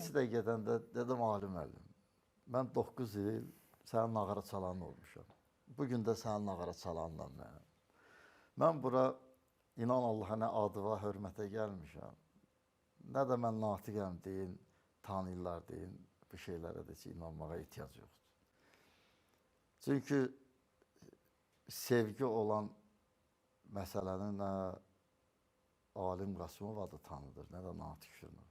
Elçi də gedəndə dedim, Ali müəllim, mən 9 il sənin nağara çalanın olmuşam. Bugün də sənin nağara çalanla mənim. Mən bura, inan Allaha, nə adıva, hörmətə gəlmişəm. Nə də mən natiqəm deyin, tanıyırlar deyin, bu şeylərə də ki, inanmağa ehtiyac yoxdur. Çünki sevgi olan məsələni nə Alim Qasımov adı tanıdır, nə də Natiq Şurnov.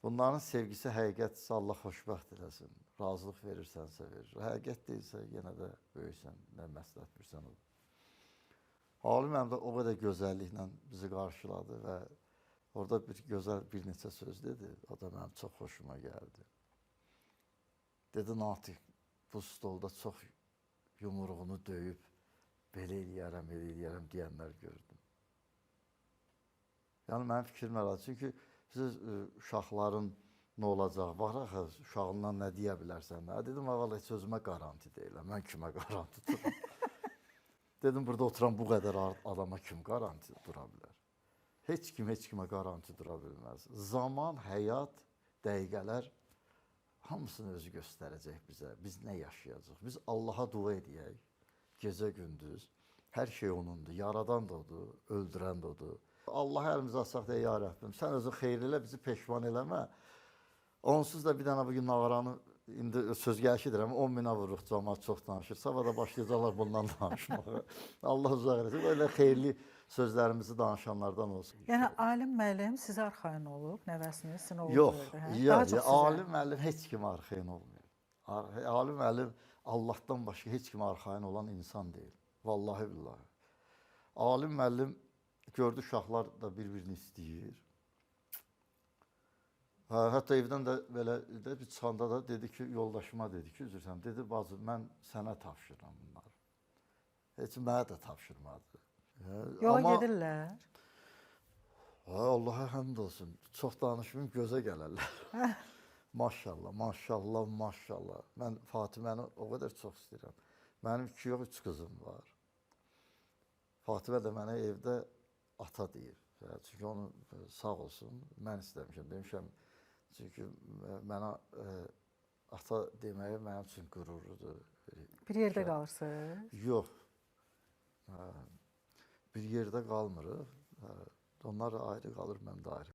Bunların sevgisi həqiqətsə Allah xoşbəxt eləsin. Razılıq verirsənsə verir. Həqiqət deyilsə yenə də böyüksən, nə məsləhət bilirsən olur. Alim həm də o qədər gözəlliklə bizi qarşıladı və orada bir neçə söz dedi. O da mənim çox xoşuma gəldi. Dedi, Natiq, bu stolda çox yumruğunu döyüb, belə eləyərəm deyənlər gördüm. Yəni, mənim fikrim elədir. Çünki siz uşaqların nə olacaq, var axı, uşağından nə deyə bilərsən? Dedim, əvvəl heç özümə qaranti deyiləm, mən kimə qaranti duram? Dedim, burada oturan bu qədər adama kim qaranti dura bilər? Heç kimə qaranti dura bilməz. Zaman, həyat, dəqiqələr hamısını özü göstərəcək bizə. Biz nə yaşayacaq? Biz Allaha dua edək, gecə gündüz. Hər şey onundur. Yaradan da odur, öldürən də odur. Allah əlimizi açsaq da, ya Rəbbim, sən özün xeyir elə, bizi peşman eləmə. Onsuz da bir dənə bugün nağaranı, indi söz gəlişi edirəm, 10 minə vururuq, cəmaat çox danışır. Sabah da başlayacaqlar bundan danışmağa. Allah uzaq eləsin, böyle xeyirli sözlərimizi danışanlardan olsun. Yəni, Alim müəllim sizə arxayın olub, nəvəsiniz, sizin oğlu verdi? Yox, Alim müəllim heç kim arxayın olmuyor. Alim müəllim Allahdan başqa heç kim arxayın olan insan deyil. Vallahi billahi. Alim müəllim gördü uşaqlar da bir-birini istəyir. Hətta evdən də belə bir çıxanda da dedi ki, yoldaşıma dedi ki, üzrsən, dedi, bacı, mən sənə tapşırıram bunları. Heç mənə də tapşırmadı. Yola gedirlər. Allaha həmd olsun, çox danışmayım, gözə gələrlər. Maşallah, maşallah, maşallah. Mən Fatiməni o qədər çox istəyirəm. Mənim 2 yox, 3 qızım var. Fatimə də mənə evdə ata deyir. Çünki onu sağ olsun, mən istəmişəm, demişəm. Çünki mənə ata deməyi mənim üçün qürurludur. Bir yerdə qalırsınız? Yox. Bir yerdə qalmırıq. Onlar ayrı qalır, mən də ayrı.